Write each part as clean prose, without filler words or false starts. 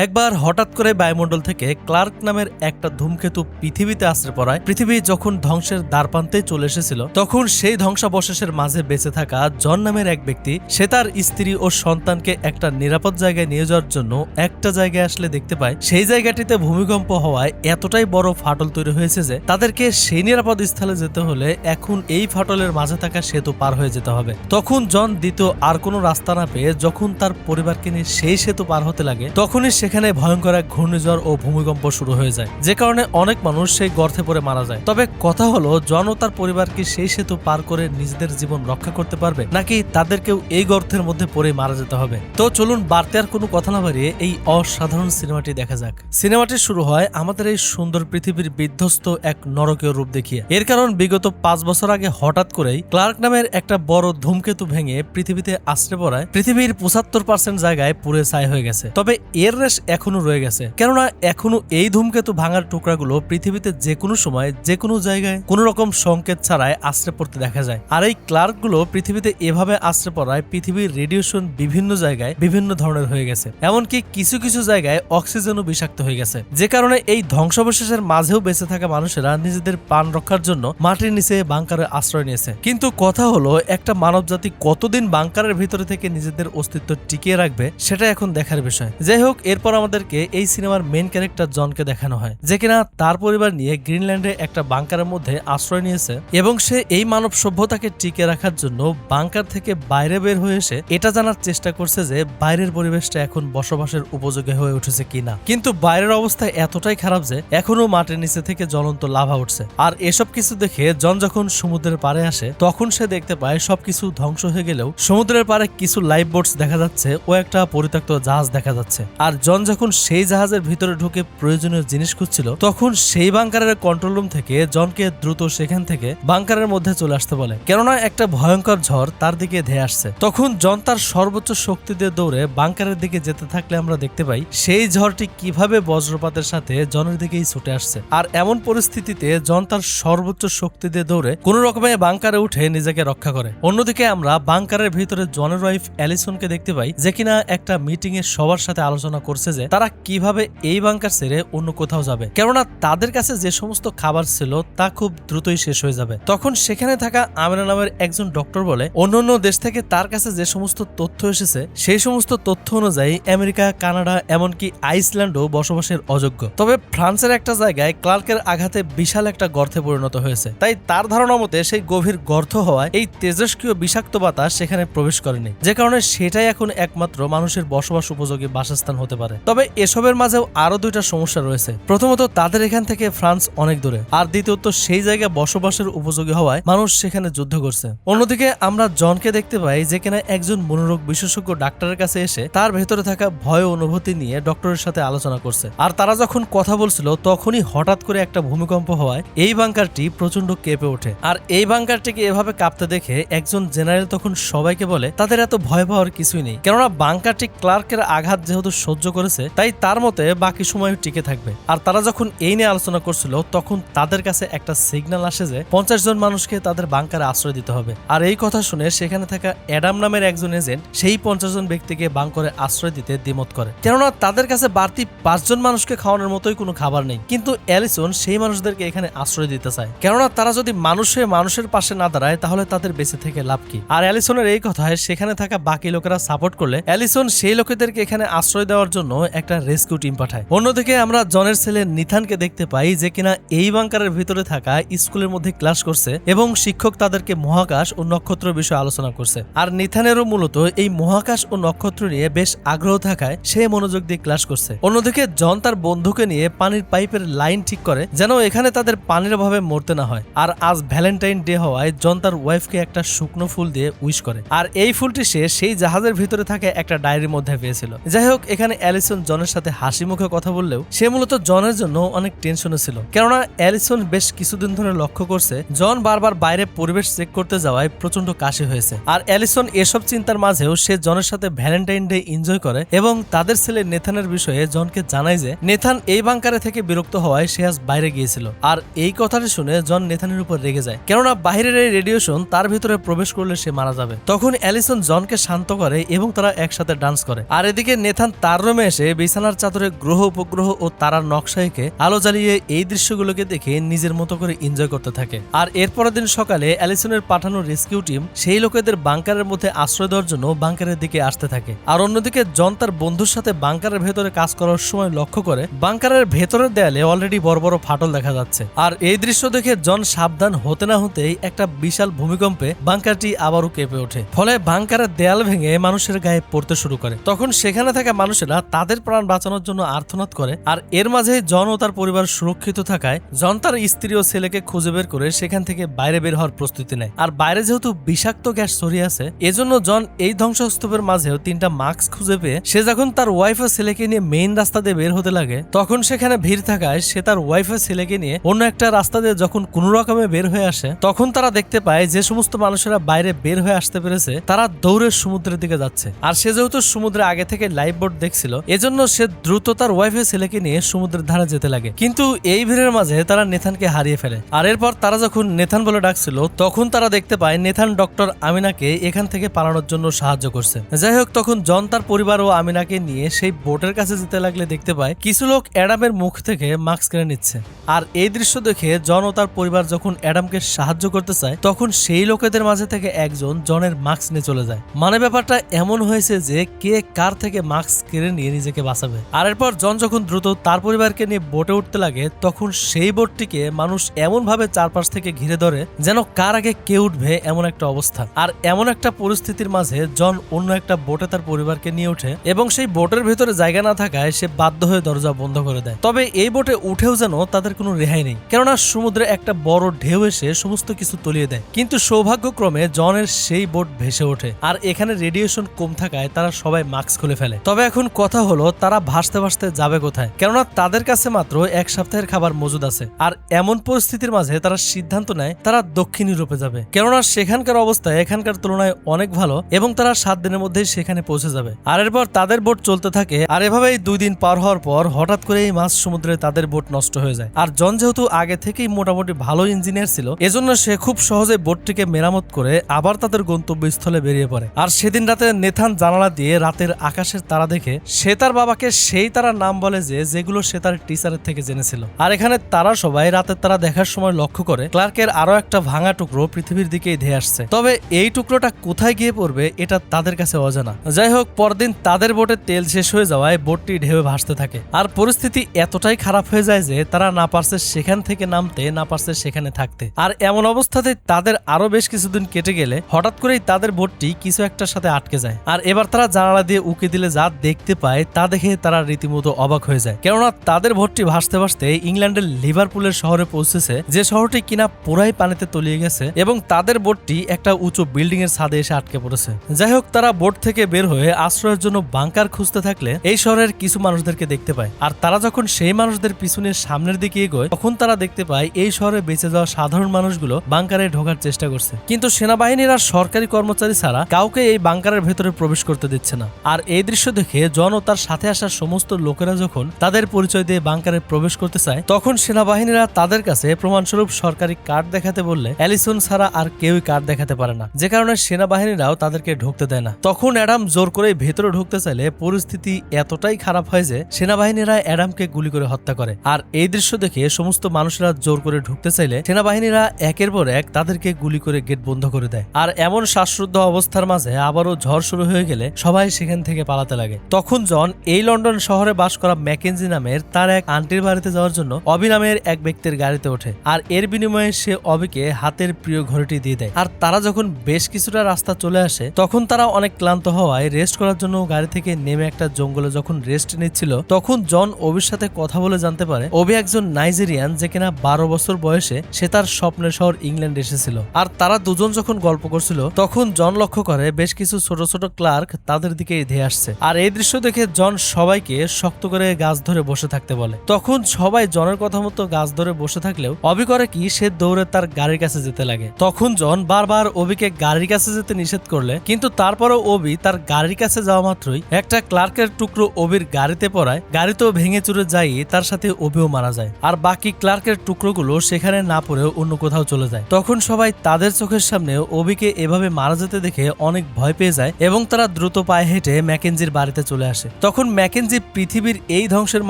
একবার হঠাৎ করে বায়ুমণ্ডল থেকে ক্লার্ক নামের একটা ধূমকেতু পৃথিবীতে আশ্রয় পড়ায়। পৃথিবী যখন ধ্বংসের দ্বারপ্রান্তে চলে এসেছিল, তখন সেই ধ্বংসাবশেষের মাঝে বেঁচে থাকা জন নামের এক ব্যক্তি সে তার স্ত্রী ও সন্তানকে একটা নিরাপদ জায়গায় নিয়ে যাওয়ার জন্য একটা জায়গায় আসলে দেখতে পায় সেই জায়গাটিতে ভূমিকম্প হওয়ায় এতটাই বড় ফাটল তৈরি হয়েছে যে তাদেরকে সেই নিরাপদ স্থলে যেতে হলে এখন এই ফাটলের মাঝে থাকা সেতু পার হয়ে যেতে হবে। তখন জন দ্বিতীয় আর কোনো রাস্তা না পেয়ে যখন তার পরিবারকে নিয়ে সেই সেতু পার হতে লাগে, তখনই সেখানে ভয়ঙ্কর এক ঘূর্ণিঝড় ও ভূমিকম্প শুরু হয়ে যায়, যে কারণে অনেক মানুষ সেই গর্তে পড়ে মারা যায়। তবে কথা হলো, জন ও তার পরিবার কি সেই সেতু পার করে নিজেদের জীবন রক্ষা করতে পারবে, নাকি তাদেরকেও এই গর্তের মধ্যে পড়ে মারা যেতে হবে? তো চলুন বাড়তি আর কোনো কথা না বাড়িয়ে এই অসাধারণ সিনেমাটি দেখা যাক। সিনেমাটি শুরু হয় আমাদের এই সুন্দর পৃথিবীর বিধ্বস্ত এক নরকীয় রূপ দেখিয়ে। এর কারণ বিগত 5 বছর আগে হঠাৎ করেই ক্লার্ক নামের একটা বড় ধূমকেতু ভেঙে পৃথিবীতে আশ্রয় পড়ায় পৃথিবীর 75% জায়গায় পুড়ে ছাই হয়ে গেছে। তবে এর রেশ এখনো রয়ে গেছে, কেননা এখনো এই ধূমকেতু ভাঙার টুকরাগুলো পৃথিবীতে যে কোনো সময় যে কোনো জায়গায় কোনো রকম সংকেত ছাড়াই আশ্রয় পড়তে দেখা যায়। আর এই ক্লার্কগুলো পৃথিবীতে এভাবে আশ্রয় পড়ায় পৃথিবীর রেডিয়েশন বিভিন্ন জায়গায় বিভিন্ন ধরনের হয়ে গেছে, এমনকি কিছু কিছু জায়গায় অক্সিজেনও বিষাক্ত হয়ে গেছে, যে কারণে এই ধ্বংসাবশেষের মাঝেও বেঁচে থাকা মানুষেরা নিজেদের প্রাণ রক্ষার জন্য মাটির নিচে বাংকারে আশ্রয় নিয়েছে। কিন্তু কথা হলো, একটা মানব জাতি কতদিন বাংকারের ভিতরে থেকে নিজেদের অস্তিত্ব টিকিয়ে রাখবে সেটা এখন দেখার বিষয়। যাই হোক, এরপর আমাদেরকে এই সিনেমার মেইন ক্যারেক্টার জনকে দেখানো হয়, যে কিনা তার পরিবার নিয়ে গ্রিনল্যান্ডে একটা বাংকারের মধ্যে আশ্রয় নিয়েছে এবং সে এই মানব সভ্যতাকে টিকে রাখার জন্য বাংকার থেকে বাইরে বের হয়ে এসে এটা জানার চেষ্টা করছে যে বাইরের পরিবেশটা এখন বসবাসের উপযোগী হয়ে উঠেছে কিনা। কিন্তু বাইরের অবস্থা এতটাই খারাপ যে এখনো মাটির নিচে থেকে জ্বলন্ত লাভা উঠছে। আর এসব কিছু দেখে জন যখন সমুদ্রের পাড়ে আসে, তখন সে দেখতে পায় সবকিছু ধ্বংস হয়ে গেলেও সমুদ্রের পাড়ে কিছু লাইফ বোটস দেখা যাচ্ছে ও একটা পরিত্যক্ত জাহাজ দেখা যাচ্ছে। আর জন যখন সেই জাহাজের ভিতরে ঢুকে প্রয়োজনীয় জিনিস খুঁজছিল, তখন সেই বাংকারের কন্ট্রোল রুম থেকে জনকে দ্রুত সেখান থেকে বাংকারের মধ্যে চলে আসতে বলে, কেননা একটা ভয়ঙ্কর ঝড় তার দিকে ধেয়ে আসছে। তখন জন তার সর্বোচ্চ শক্তি দিয়ে দৌড়ে বাংকারের দিকে যেতে থাকলে আমরা দেখতে পাই সেই ঝড়টি কিভাবে বজ্রপাতের সাথে জনের দিকেই ছুটে আসছে। আর এমন পরিস্থিতিতে জন তার সর্বোচ্চ শক্তি দিয়ে দৌড়ে কোন রকমে বাংকারে উঠে নিজেকে রক্ষা করে। অন্যদিকে আমরা বাংকারের ভিতরে জনের ওয়াইফ অ্যালিসনকে দেখতে পাই, যে কিনা একটা মিটিং এ সবার সাথে আলোচনা করছে যে তারা কিভাবে এই বাংকার ছেড়ে অন্য কোথাও যাবে, কেননা তাদের কাছে যে সমস্ত খাবার ছিল তা খুব দ্রুতই শেষ হয়ে যাবে। তখন সেখানে থাকা আমিনা নামের একজন ডক্টর বলে, অন্যান্য দেশ থেকে তার কাছে যে সমস্ত তথ্য এসেছে সেই সমস্ত তথ্য অনুযায়ী আমেরিকা, কানাডা, এমনকি আইসল্যান্ডও বসবাসের অযোগ্য। তবে ফ্রান্সের একটা জায়গায় ক্লার্কের আঘাতে বিশাল একটা গর্তে পরিণত হয়েছে, তাই তার ধারণা মতে সেই গভীর গর্ত হওয়ায় এই তেজস্ক্রিয় বিষাক্ত বাতাস সেখানে প্রবেশ করেনি, যে কারণে সেটাই এখন একমাত্র মানুষের বসবাস উপযোগী বাসস্থান হতে পারে। তবে এসবের মাঝেও আরো দুইটা সমস্যা রয়েছে। প্রথমত, তাদের এখান থেকে ফ্রান্স অনেক দূরে, আর দ্বিতীয়ত সেই জায়গা বসবাসের উপযোগী হওয়ায় মানুষ সেখানে যুদ্ধ করছে। অন্যদিকে আমরা জনকে দেখতে পাই, যে কিনা একজন মনোরোগ বিশেষজ্ঞ ডাক্তারের কাছে এসে তার ভেতরে থাকা ভয় অনুভূতি নিয়ে ডক্টরের সাথে আলোচনা করছে। আর তারা যখন কথা বলছিল, তখনই হঠাৎ করে একটা ভূমিকম্প হওয়ায় এই বাংকারটি প্রচন্ড কেঁপে ওঠে। আর এই বাংকারটিকে এভাবে কাঁপতে দেখে একজন জেনারেল তখন সবাইকে বলে তাদের এত ভয় পাওয়ার কিছুই নেই, কেননা বাংকারটি ক্লার্কের আঘাত যেহেতু সহ্য করেছে, তাই তার মতে বাকি সময় টিকে থাকবে। আর তারা যখন এই নিয়ে আলোচনা করছিল, তখন তাদের কাছে একটা সিগন্যাল আসে যে 50 জন মানুষকে তাদের বাংকারে আশ্রয় দিতে হবে। আর এই কথা শুনে সেখানে থাকা অ্যাডাম নামের একজন এজেন্ট সেই 50 জন ব্যক্তিকে বাংকারে আশ্রয় দিতে দ্বিমত করে, কেননা তাদের কাছে বাড়তি 5 জন মানুষকে খাওয়ানোর মতোই কোনো খাবার নেই। কিন্তু অ্যালিসন সেই মানুষদেরকে এখানে আশ্রয় দিতে চায়, কেননা তারা যদি মানুষ হয়ে মানুষের পাশে না দাঁড়ায় তাহলে তাদের বেঁচে থেকে লাভ কি। আর অ্যালিসনের এই কথায় সেখানে থাকা বাকি লোকেরা সাপোর্ট করলে অ্যালিসন সেই লোকেদেরকে এখানে আশ্রয় দেওয়ার জন্য একটা রেস্কিউ টিম পাঠায়। অন্যদিকে আমরা জনের ছেলে নিথানকে দেখতে পাই, যে কিনা এই বাংকারের ভিতরে থাকা স্কুলের মধ্যে ক্লাস করছে এবং শিক্ষক তাদেরকে মহাকাশ ও নক্ষত্র বিষয়ে আলোচনা করছে। আর নিথানেরও মূলত এই মহাকাশ ও নক্ষত্র নিয়ে বেশ আগ্রহ থাকায় সে মনোযোগ দিয়ে ক্লাস করছে। অন্যদিকে জন তার বন্ধুকে নিয়ে পানির পাইপের লাইন ঠিক করে যেন এখানে তাদের পানির অভাবে মরতে না হয়। আর আজ ভ্যালেন্টাইন ডে হওয়ায় জন তার ওয়াইফকে একটা শুকনো ফুল দিয়ে উইশ করে, আর এই ফুলটি সে সেই জাহাজের ভিতরে থাকে একটা ডায়েরির মধ্যে পেয়েছিল। যাই হোক, এখানে অ্যালিসন জনের সাথে হাসি মুখে কথা বললেও সে মূলত জনের জন্য অনেক টেনশনে ছিল, কেননা অ্যালিসন বেশ কিছুদিন ধরে লক্ষ্য করছে জন বারবার বাইরে পরিবেশ চেক করতে যাওয়ায় প্রচন্ড কাশি হয়েছে। আর অ্যালিসন এসব চিন্তার মাঝেও সে জনের সাথে ভ্যালেন্টাইন ডে এনজয় করে এবং তাদের ছেলে নেথানের বিষয়ে জনকে জানায় যে নেথান এই বাংকারে থেকে বিরক্ত হওয়ায় সে আজ বাইরে গিয়েছিল। আর এই কথাটি শুনে জন নেথানের উপর রেগে যায়, কেননা বাইরের এই রেডিয়েশন তার ভিতরে প্রবেশ করলে সে মারা যাবে। তখন অ্যালিসন জনকে শান্ত করে এবং তারা একসাথে ডান্স করে। আর এদিকে নেথান তার রুমে এসে বিছানার চাদরে গ্রহ উপগ্রহ ও তারার নকশা এঁকে আলো জ্বালিয়ে এই দৃশ্যগুলোকে দেখে নিজের মতো করে এনজয় করতে থাকে। আর এরপরের দিন সকালে অ্যালিসনের পাঠানো রেস্কিউ টিম সেই লোকেদের বাংকারের মধ্যে আশ্রয় দেওয়ার জন্য বাংকারের দিকে আসতে থাকে। আর অন্যদিকে জন তার বন্ধুর সাথে বাংকারের ভেতরে কাজ করার সময় লক্ষ্য করে বাংকারের ভেতরের দেয়ালে অলরেডি বড় বড় ফাটল দেখা যাচ্ছে। আর এই দৃশ্য দেখে জন সাবধান হতে না হতেই একটা বিশাল ভূমিকম্পে বাংকারটি আবারও কেঁপে ওঠে। ফলে বাংকারের দেয়াল ভেঙে মানুষের গায়ে পড়তে শুরু করে। তখন সেখানে থাকা মানুষেরা তাদের প্রাণ বাঁচানোর জন্য আর্তনাদ করে। আর এর মাঝে জন ও তার পরিবার সুরক্ষিত থাকায় জন তার স্ত্রী ও ছেলেকে খুঁজে বের করে সেখান থেকে বাইরে বের হওয়ার প্রস্তুতি নেয়। আর বাইরে যেহেতু বিষাক্ত গ্যাস ছড়িয়ে আছে, এজন্য জন এই ধ্বংসস্তূপের মাঝেও 3টা মাস্ক খুঁজে পেয়ে সে যখন তার ওয়াইফ ও ছেলেকে নিয়ে মেইন রাস্তা দিয়ে বের হতে লাগে, তখন সেখানে ভিড় থাকায় সে তার ওয়াইফ ও ছেলেকে নিয়ে অন্য একটা রাস্তা দিয়ে যখন কোনো রকমে বের হয়ে আসে, তখন তারা দেখতে পায় যে সমস্ত মানুষেরা বাইরে বের হয়ে আসতে পেরেছে তারা দৌড়ে সমুদ্রের দিকে যাচ্ছে। আর সে যেহেতু সমুদ্রে আগে থেকে লাইফ বোট দেখছিল, এজন্য সে দ্রুত তার ওয়াইফ ও ছেলেকে নিয়ে সমুদ্রের ধারে যেতে লাগে। কিন্তু এই ভিড়ের মাঝে তারা নেথানকে হারিয়ে ফেলে। আর এরপর তারা যখন নেথান বলে ডাকছিল, তখন তারা দেখতে পায় নেথান ডক্টর আমিনাকে এখান থেকে পালানোর জন্য সাহায্য করছে। যাই হোক, তখন জন তার পরিবার ও আমিনাকে নিয়ে সেই বোটের কাছে যেতে লাগলে দেখতে পায় কিছু লোক অ্যাডামের মুখ থেকে মাস্ক কেড়ে নিচ্ছে। আর এই দৃশ্য দেখে জন ও তার পরিবার যখন অ্যাডামকে সাহায্য করতে চায়, তখন সেই লোকেদের মাঝে থেকে একজন জনের মাস্ক নিয়ে চলে যায়। মানে ব্যাপারটা এমন হয়েছে যে কে কার থেকে মাস্ক কেড়ে নিয়ে নিজেকে বাঁচাবে। আর এরপর জন যখন দ্রুত তার পরিবারকে নিয়ে বোটে উঠতে লাগে, তখন সেই বোটটিকে মানুষ এমন ভাবে চারপাশ থেকে ঘিরে ধরে যেন কার আগে কে উঠবে এমন একটা অবস্থা। আর এমন একটা পরিস্থিতির মাঝে জন অন্য একটা বোটে তার পরিবারকে নিয়ে ওঠে এবং সেই বোটের ভেতরে জায়গা না থাকায় সে বাধ্য হয়ে দরজা বন্ধ করে দেয়। তবে এই বোটে উঠেও যেন তাদের কোনো রেহাই নেই, কেননা সমুদ্রে একটা বড় ঢেউ এসে সমস্ত কিছু তলিয়ে দেয়। কিন্তু সৌভাগ্যক্রমে জনের সেই বোট ভেসে ওঠে। আর এখানে রেডিয়েশন কম থাকায় তারা সবাই মাস্ক খুলে ফেলে। তবে এখন কথা হলো তারা ভাসতে ভাসতে যাবে কোথায়, কেননা তাদের কাছে মাত্র 1 সপ্তাহের খাবার মজুদ আছে। আর এমন পরিস্থিতির মাঝে তারা সিদ্ধান্ত নেয় তারা দক্ষিণ ইউরোপে যাবে, কেননা সেখানকার অবস্থা এখানকার তুলনায় অনেক ভালো এবং তারা 7 দিনের মধ্যেই সেখানে পৌঁছে যাবে। আর এরপর তাদের বোট চলতে থাকে। আর এভাবেই 2 দিন পার হওয়ার পর হঠাৎ করে এই মাঝ সমুদ্রে তাদের বোট নষ্ট হয়ে যায়। আর জন যেহেতু আগে থেকেই মোটামুটি ভালো ইঞ্জিনিয়ার ছিল, এজন্য সে খুব সহজে বোটটিকে মেরামত করে আবার তাদের গন্তব্যস্থলে বেরিয়ে পড়ে। আর সেদিন রাতে নেথান জানালা দিয়ে রাতের আকাশের তারা দেখে সে তার বাবাকে সেই তারার নাম বলে যেগুলো সে তার টিচারের থেকে জেনেছিল। আর এখানে তারা সবাই রাতের তারা দেখার সময় লক্ষ্য করে ক্লার্কের আরো একটা ভাঙা টুকরো পৃথিবীর দিকেই ধেয়ে আসছে। তবে এই টুকরোটা কোথায় গিয়ে পড়বে এটা তাদের কাছে অজানা। যাই হোক, পরদিন তাদের বোটে তেল শেষ হয়ে যাওয়ায় বোটটি ঢেউয়ে ভাসতে থাকে। আর পরিস্থিতি এতটাই খারাপ হয়ে যায় যে তারা না পারছে সেখান থেকে নামতে, না পারছে সেখানে থাকতে। আর এমন অবস্থাতে তাদের আরো বেশ কিছুদিন কেটে গেলে হঠাৎ করেই তাদের বোটটি কিছু একটার সাথে আটকে যায়। আর এবার তারা জানালা দিয়ে উকি দিলে যা দেখতে পায় তা দেখে তারা রীতিমতো অবাক হয়ে যায়, কেননা তাদের বোটটি ভাসতে ভাসতে ইংল্যান্ডের লিভারপুলের শহরে পৌঁছেছে, যে শহরটি কিনা পুরাই পানিতে তলিয়ে গেছে এবং তাদের বোটটি একটা উঁচু বিল্ডিং এর ছাদে এসে আটকে পড়েছে। যাই হোক, তারা বোট থেকে বের হয়ে আশ্রয়ের জন্য বাংকার খুঁজতে থাকলে এই শহরের কিছু মানুষদেরকে দেখতে পায়। আর তারা যখন সেই মানুষদের পিছনে সামনের দিকে এগোয়, তখন তারা দেখতে পায় এই শহরে বেঁচে যাওয়া সাধারণ মানুষগুলো বাংকারে ঢোকার চেষ্টা করছে, কিন্তু সেনাবাহিনীর আর সরকারি কর্মচারী ছাড়া কাউকে এই বাংকারের ভেতরে প্রবেশ করতে দিচ্ছে না। আর এই দৃশ্য দেখে জন ও তার সাথে আসা সমস্ত লোকেরা যখন তাদের পরিচয় দিয়ে বাংকারে প্রবেশ করতে চায়, তখন সেনাবাহিনীরা তাদের কাছে প্রমাণস্বরূপ সরকারি কার্ড দেখাতে বললে অ্যালিসন ছাড়া আর কেউই কার্ড দেখাতে পারে না, যে কারণে সেনাবাহিনীরাও তাদেরকে ঢুকতে দেয় না। তখন অ্যাডাম জোর করে ভেতরে ঢুকতে চাইলে পরিস্থিতি এতটাই খারাপ হয় যে সেনাবাহিনীরা অ্যাডামকে গুলি করে হত্যা করে। আর এই দৃশ্য দেখে সমস্ত মানুষরা জোর করে ঢুকতে চাইলে সেনাবাহিনীরা একের পর এক তাদেরকে গুলি করে গেট বন্ধ করে দেয়। আর এমন শ্বাসরুদ্ধ অবস্থার মাঝে আবারও ঝড় শুরু হয়ে গেলে সবাই সেখান থেকে পালাতে লাগে। তখন জন এই লন্ডন শহরে বাস করা ম্যাকেনজি নামের তার এক আন্টির বাড়িতে যাওয়ার জন্য অবি নামের এক ব্যক্তির গাড়িতে ওঠে। আর এর বিনিময়ে সে অবিকে হাতের প্রিয় ঘড়িটি দিয়ে দেয়। আর তারা যখন বেশ কিছুটা রাস্তা চলে আসে, তখন তারা অনেক ক্লান্ত হওয়ায় রেস্ট করার জন্য গাড়ি থেকে নেমে একটা জঙ্গলে যখন রেস্ট নিচ্ছিল, তখন জন অবির সাথে কথা বলে জানতে পারে অবি একজন নাইজেরিয়ান, যে কিনা 12 বছর বয়সে সে তার স্বপ্নের শহর ইংল্যান্ড এসেছিল। আর তারা দুজন যখন গল্প করছিল, তখন জন লক্ষ্য করে বেশ কিছু ছোট ছোট ক্লার্ক তাদের দিকে ধেয়ে আসছে। আর এই দৃশ্য দেখে জন সবাইকে শক্ত করে গাছ ধরে বসে থাকতে বলে। তখন সবাই জনের কথা মতো গাছ ধরে বসে থাকলেও অবি করে কি সে দৌড়ে তার গাড়ির কাছে যেতে লাগে। তখন জন বারবার অবিকে গাড়ির কাছে যেতে নিষেধ করলে, কিন্তু তারপরও অবি তার গাড়ির কাছে যাওয়া মাত্রই একটা ক্লার্কের টুকরো অবির গাড়িতে পড়ায় গাড়িতেও ভেঙে চুরে যাই, তার সাথে অবিও মারা যায়। আর বাকি ক্লার্কের টুকরোগুলো সেখানে না পড়েও অন্য কোথাও চলে যায়। তখন সবাই তাদের চোখের সামনে অবিকে এভাবে মারা যেতে দেখে অনেক ভয় পেয়ে যায় এবং তারা দ্রুত পায়ে হেঁটে ম্যাকেনজির বাড়িতে চলে আসে। তখন ম্যাকেনজি পৃথিবীর এই ধ্বংসের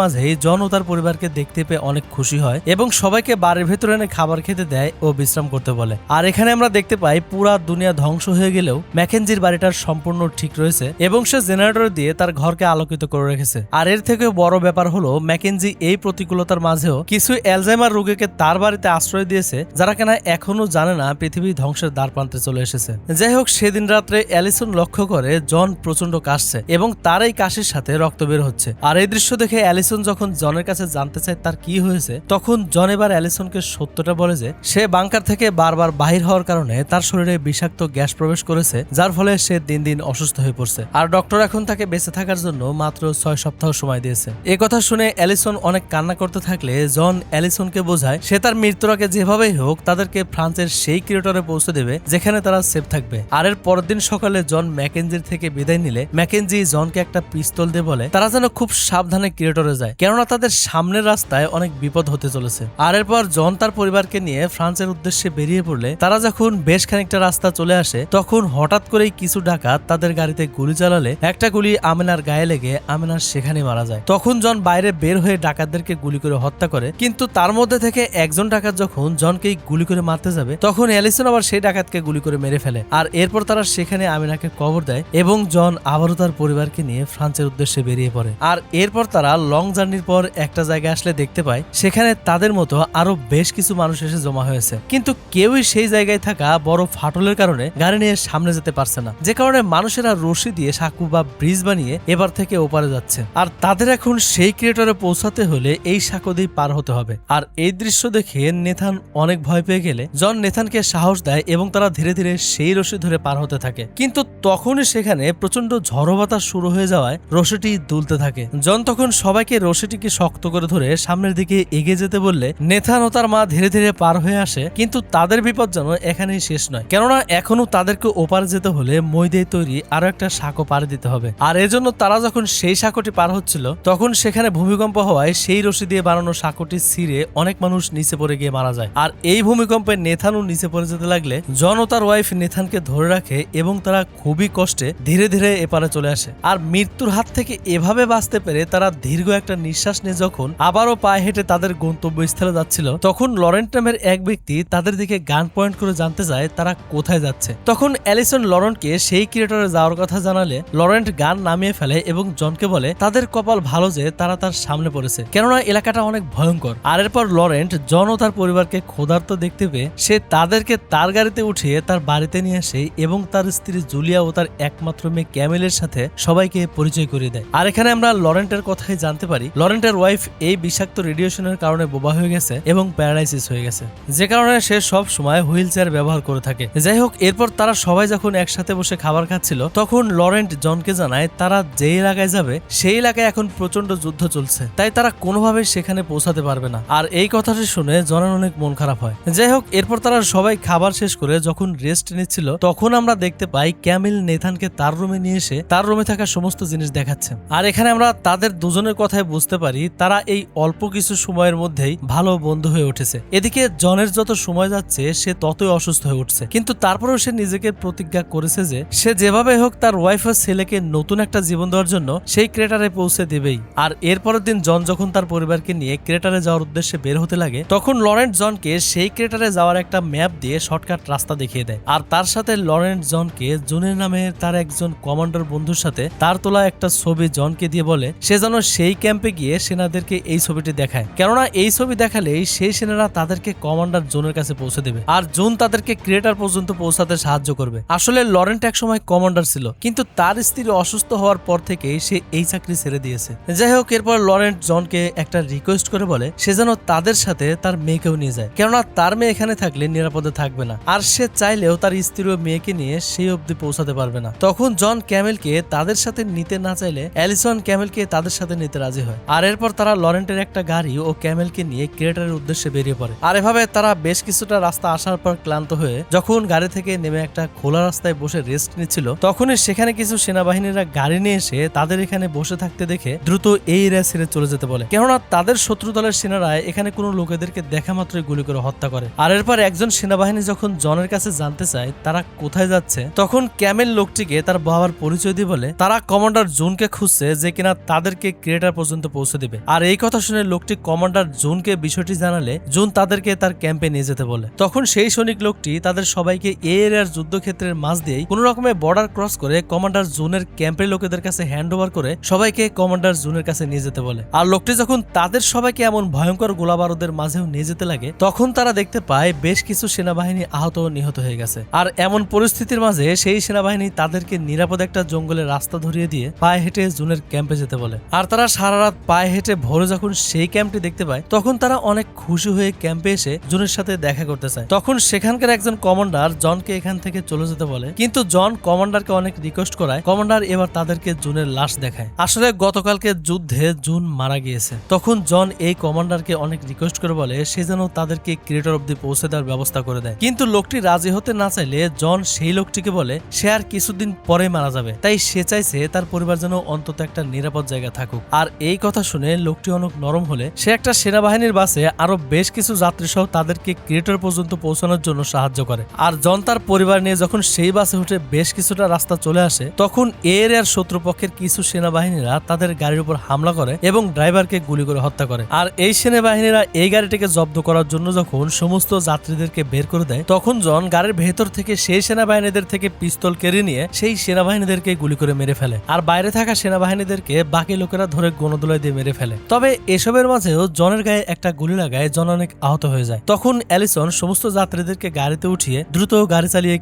মাঝেই জন ও তার পরিবারকে দেখতে পেয়ে অনেক খুশি হয় এবং সবাইকে বাড়ির ভেতরে এনে খাবার খেতে দেয় ও বিশ্রাম করতে বলে। আর এখানে আমরা দেখতে পাই পুরা দুনিয়া ধ্বংস হয়ে গেলেও ম্যাকেনজির বাড়িটার সম্পূর্ণ ঠিক রয়েছে এবং সে জেনারেটর দিয়ে তার ঘরকে আলোকিত করে রেখেছে। আর এর থেকেও বড় ব্যাপার হলো ম্যাকেনজি এই প্রতিকূলতার মাঝেও কিছু অ্যালজাইমার রোগীকে তার বাড়িতে আশ্রয় দিয়েছে যারা কেনা এখনো জানে না পৃথিবী ধ্বংসের দ্বার প্রান্তে চলে এসেছে। যাই হোক, সেদিন রাত্রে অ্যালিসন লক্ষ্য করে জন প্রচন্ড কাশছে এবং তার এই কাশির সাথে রক্ত বের হচ্ছে। আর এই দৃশ্য দেখে অ্যালিসন যখন জনের কাছে জানতে চায় তার কি হয়েছে, তখন জন এবার অ্যালিসনকে সত্যটা বলে যে সে বাংকার থেকে বারবার বাহির হওয়ার কারণে তার শরীরে বিষাক্ত গ্যাস প্রবেশ করেছে, যার ফলে সে দিন দিন অসুস্থ হয়ে পড়ছে। আর ডক্টর এখন তাকে বেঁচে থাকার জন্য মাত্র 6 সপ্তাহ সময় দিয়েছে। এ কথা শুনে অ্যালিসন অনেক কান্না করতে থাকলে জন অ্যালিসনকে বোঝায় সে তার মৃত্যুর আগে যেভাবেই হোক তাদেরকে ফ্রান্সের সেই ক্রিয়েটরে পৌঁছে দেবে যেখানে তারা সেফ থাকবে। আর এর পরের দিন সকালে জন ম্যাকেনজির থেকে বিদায় নিলে ম্যাকেনজি জনকে একটা পিস্তল দিয়ে বলে তারা যেন খুব সাবধানে ক্রিয়েটরে যায়, কেননা তাদের সামনের রাস্তায় অনেক বিপদ হতে চলেছে। আর এরপর জন তার পরিবারকে নিয়ে ফ্রান্সের উদ্দেশ্যে বেরিয়ে পড়লে তারা যখন বেশ খানিকটা রাস্তা চলে আসে তখন হঠাৎ করেই কিছু ডাকাত তাদের গাড়িতে গুলি চালালে একটা গুলি আমেনার গায়ে লেগে আমেনা সেখানে মারা যায়। তখন জন বাইরে বের হয়ে ডাকাতদেরকে গুলি করে হত্যা করে, কিন্তু তার মধ্যে থেকে একজন ডাকাত যখন জনকেই গুলি করে মারতে যাবে তখন অ্যালিসন আবার সেই ডাকাতকে গুলি করে মেরে ফেলে। আর এরপর তারা সেখানে আমেনাকে কবর দেয় এবং জন আবারও তার পরিবারকে নিয়ে ফ্রান্সের উদ্দেশ্যে বেরিয়ে পড়ে। আর এরপর তারা লং জার্নির পর একটা জায়গায় আসলে দেখতে পায় সেখানে তাদের মতো আরো বেশ কিছু মানুষ এসে জমা হয়েছে, কিন্তু কেউই সেই জায়গায় থাকা বড় ফাটলের কারণে গাড়ি নিয়ে সামনে যেতে পারছে না, যে কারণে মানুষেরা রশি দিয়ে সাঁকু বা ব্রিজ বানিয়ে এবার থেকে ওপারে যাচ্ছে। আর তাদের এখন সেই ক্রিয়েটরে পৌঁছাতে হলে এই সাঁকো দিয়ে পার হতে হবে। আর এই দৃশ্য দেখে নেথান অনেক ভয় পেয়ে গেলে জন নেথানকে সাহস দেয় এবং তারা ধীরে ধীরে সেই রশি ধরে পার হতে থাকে, কিন্তু তখনই সেখানে প্রচন্ড ঝড়ো বাতাস শুরু হয়ে যাওয়ায় রশিটি দুলতে থাকে। জন তখন সবাইকে রশিটিকে শক্ত করে ধরে সামনের দিকে এগিয়ে যেতে বললে নেথান ও তার মা ধীরে ধীরে পার হয়ে আসে, কিন্তু তাদের বিপদ যেন এখানেই শেষ নয়, কেননা এখনো তাদেরকে ওপারে যেতে হলে মই দিয়ে তৈরি আরো একটা সাঁকো পার দিতে হবে। আর এজন্য তারা যখন সেই সাঁকোটি পার হচ্ছিল তখন সেখানে ভূমিকম্প হওয়ায় সেই রশি দিয়ে বানানো সাঁকোটি ছিঁড়ে অনেক মানুষ নিচে পড়ে গিয়ে মারা যায়। আর এই ভূমিকম্পে নেথানও নিচে পড়ে যেতে লাগলে জন ও তার ওয়াইফ নেথানকে ধরে রাখে এবং তারা খুবই কষ্টে ধীরে ধীরে এপারে চলে আসে। আর মৃত্যুর হাত থেকে এভাবে বাঁচতে পেরে তারা দীর্ঘ একটা নিঃশ্বাস নিয়ে যখন আবারও পায়ে হেঁটে তাদের গন্তব্যস্থলে যাচ্ছিল তখন লরেন্ট নামের এক ব্যক্তি তাদের দিকে গান পয়েন্ট করে জানতে চায় তারা কোথায় যাচ্ছে। তখন অ্যালিসন লরেন্টকে সেই ক্রিয়েটরে যাওয়ার কথা জানালে লরেন্ট গান নামিয়ে ফেলে এবং জনকে বলে তাদের কপাল ভালো যে তারা তার সামনে পড়েছে, কেননা এলাকাটা অনেক ভয়ঙ্কর। আর এরপর লরেন্ট জন ও তার পরিবারকে ক্ষুধার্ত দেখতে পেয়ে সে তাদেরকে তার গাড়িতে উঠিয়ে তার বাড়িতে নিয়ে আসে এবং তার স্ত্রী জুলিয়া ও তার একমাত্র মেয়ে ক্যামেলের সাথে সবাইকে পরিচয় করিয়ে দেয়। আর এখানে আমরা লরেন্টের কথাই জানতে পারি লরেন্টের ওয়াইফ এই বিষাক্ত রেডিয়েশনের কারণে বোবা হয়ে গেছে এবং প্যারালাইসিস হয়ে গেছে, যে কারণে সে সব সময় হুইল চেয়ার ব্যবহার করে থাকে। যাই হোক, এরপর তারা সবাই যখন একসাথে বসে খাবার খাচ্ছিল তখন লরেন্ট জনকে জানায় তারা যে এলাকায় যাবে সেই এলাকায় এখন প্রচন্ড যুদ্ধ চলছে, তাই তারা কোনোভাবেই সেখানে পৌঁছাতে পারবে না। আর এই কথাটি শুনে জনের অনেক মন খারাপ হয়। যাই হোক, এরপর তারা সবাই খাবার শেষ করে যখন রেস্ট নিচ্ছিল তখন আমরা দেখতে পাই ক্যামিল নেথানকে তার রুমে নিয়ে এসে তার রুমে থাকা সমস্ত জিনিস দেখাচ্ছে। আর এখানে আমরা তাদের দুজনের কথায় বুঝতে পারি তারা এই অল্প কিছু সময়ের মধ্যেই ভালো বন্ধু হয়ে উঠেছে। এদিকে জনের যত সময় যাচ্ছে সে ততই অসুস্থ হয়ে উঠছে, কিন্তু তারপরেও সে নিজেকে প্রতিজ্ঞা করেছে যে সে যেভাবে হোক তার ওয়াইফ ও ছেলেকে নতুন একটা জীবন দেওয়ার জন্য সেই ক্রেটারে পৌঁছে দেবেই। আর এরপরের দিন জন যখন তার পরিবারকে নিয়ে ক্রেটারে যাওয়ার উদ্দেশ্যে বের হতে লাগে তখন লরেন্ট জনকে সেই ক্রেটারে যাওয়ার একটা ম্যাপ দিয়ে শর্টকাট রাস্তা দেখিয়ে দেয়। আর তার সাথে লরেন্ট জনকে জুনের নামে তার একজন কমান্ডার বন্ধুর সাথে তার তোলা একটা ছবি জনকে দিয়ে বলে সে যেন সেই ক্যাম্পে গিয়ে সেনাদেরকে এই ছবিটি দেখায়, কেননা এই ছবি দেখালেই সেই সেনারা তাদেরকে কমান্ডার জোনের কাছে পৌঁছে দেবে আর জোন তাদেরকে ক্রিয়েটার পর্যন্ত পৌঁছাতে সাহায্য করবে। আসলে লরেন্ট এক সময় কমান্ডার ছিল, কিন্তু তার স্ত্রী অসুস্থ হওয়ার পর থেকে সে এই চাকরি ছেড়ে দিয়েছে। যাই হোক, এরপর লরেন্ট জনকে একটা রিকোয়েস্ট করে বলে সে যেন তাদের সাথে তার মেয়েকেও নিয়ে যায়, কেননা তার মেয়ে এখানে থাকলে নিরাপদে থাকবে না, আর সে চাইলেও তার স্ত্রী ও মেয়েকে নিয়ে সেই অবধি পৌঁছাতে পারবে না। তখন জন ক্যামেলকে তাদের সাথে নিতে না চাইলে অ্যালিসন ক্যামেলকে তাদের সাথে নিতে রাজি হয়। আর এরপর তারা লরেন্টের একটা গাড়ি ও ক্যামেলকে নিয়ে ক্রিয়েটারের উদ্দেশ্যে বেরিয়ে পড়ে। আর এভাবে তারা বেশ কিছুটা রাস্তা আসার পর ক্লান্ত হয়ে যখন গাড়ি থেকে নেমে একটা খোলা রাস্তায় বসে রেস্ট নিচ্ছিল তখনই সেখানে কিছু সেনাবাহিনীরা গাড়ি নিয়ে এসে তাদের এখানে বসে থাকতে দেখে দ্রুত এই এরিয়া ছেড়ে চলে যেতে বলে, কেননা তাদের শত্রু দলের সেনারা এখানে কোনো লোকেদেরকে দেখা মাত্রই গুলি করে হত্যা করে। আর এরপর একজন সেনাবাহিনী যখন জনের কাছে জানতে চায় তারা কোথায় যাচ্ছে তখন ক্যামেল লোকটিকে তার বাবার পরিচয় দিয়ে বলে তারা কমান্ডার জোন জুনকে খুঁজছে যে কিনা তাদেরকে ক্রেটার পর্যন্ত পৌঁছে দিবে। আর এই কথা শুনে লোকটি কমান্ডার জুনকে বিষয়টি জানালে জুন তাদেরকে তার ক্যাম্পে নিয়ে যেতে বলে। তখন সেই সৈনিক লোকটি তাদের সবাইকে এই এরিয়ার যুদ্ধক্ষেত্রের মাঝ দিয়েই কোন রকমের বর্ডার ক্রস করে কমান্ডার জুনের ক্যাম্পের লোকেদের কাছে হ্যান্ড ওভার করে সবাইকে কমান্ডার জুনের কাছে নিয়ে যেতে বলে। আর লোকটি যখন তাদের সবাইকে এমন ভয়ঙ্কর গোলাবারুদের মাঝেও নিয়ে যেতে লাগে তখন তারা দেখতে পায় বেশ কিছু সেনাবাহিনী আহত ও নিহত হয়ে গেছে। আর এমন পরিস্থিতির মাঝে সেই সেনাবাহিনী তাদেরকে নিরাপদ একটা জঙ্গলের রাস্তা ধরিয়ে দিয়ে পায়ে হেঁটে জুনের ক্যাম্পে যেতে বলে। আর তারা সারা রাত পায়ে হেঁটে ভোরে যখন সেই ক্যাম্পটি দেখতে পায় তখন তারা অনেক খুশি হয়ে ক্যাম্পে এসে জুনের সাথে দেখা করতে চায়। তখন সেখানকার একজন কমান্ডার জনকে এখান থেকে চলে যেতে বলে, কিন্তু জন কমান্ডারকে অনেক রিকোয়েস্ট করায় কমান্ডার এবার তাদেরকে জুনের লাশ দেখায়। আসলে গতকালকে যুদ্ধে জুন মারা গিয়েছে। তখন জন এই কমান্ডারকে অনেক রিকোয়েস্ট করে বলে সে যেন তাদেরকে ক্রেটার অব্দি পৌঁছে দেওয়ার ব্যবস্থা করে দেয়, কিন্তু লোকটি রাজি হতে না চাইলে জন সেই লোকটিকে বলে সে আর কিছুদিন পরে মারা যাবে, তাই সে চাইছে তার পরিবার যেন অন্তত একটা নিরাপদ জায়গা থাকুক। আর এই কথা শুনে লোকটি অনেক নরম হলে সে একটা সেনাবাহিনীর বাসে আরো বেশ কিছু যাত্রী সহ তাদেরকে ক্রেটার পর্যন্ত পৌঁছানোর জন্য সাহায্য করে। আর জন তার পরিবার নিয়ে যখন সেই বাসে উঠে বেশ কিছুটা রাস্তা চলে আসে তখন এর শত্রুপক্ষের কিছু সেনাবাহিনীরা তাদের গাড়ির উপর হামলা করে এবং ড্রাইভারকে গুলি করে হত্যা করে। আর এই সেনাবাহিনীরা এই গাড়িটিকে জব্দ করার জন্য যখন সমস্ত যাত্রীদেরকে বের করে দেয় তখন জন গাড়ির ভেতর থেকে সেই সেনাবাহিনীদের থেকে পিস্তল কেড়ে নিয়ে সেই সেনাবাহিনীদেরকে গুলি করে মেরে ফেলে। আর বাইরে থাকা সেনাবাহিনীদেরকে বাকি লোকেরা ধরে গণদোলায় দিয়ে মেরে ফেলে। তবে এসবের মাঝেও জনের গায়ে একটা গুলি লাগায় জন অনেক আহত হয়ে যায়। তখন অ্যালিসন সমস্ত যাত্রীদেরকে গাড়িতে উঠিয়ে দ্রুত গাড়ি চালিয়ে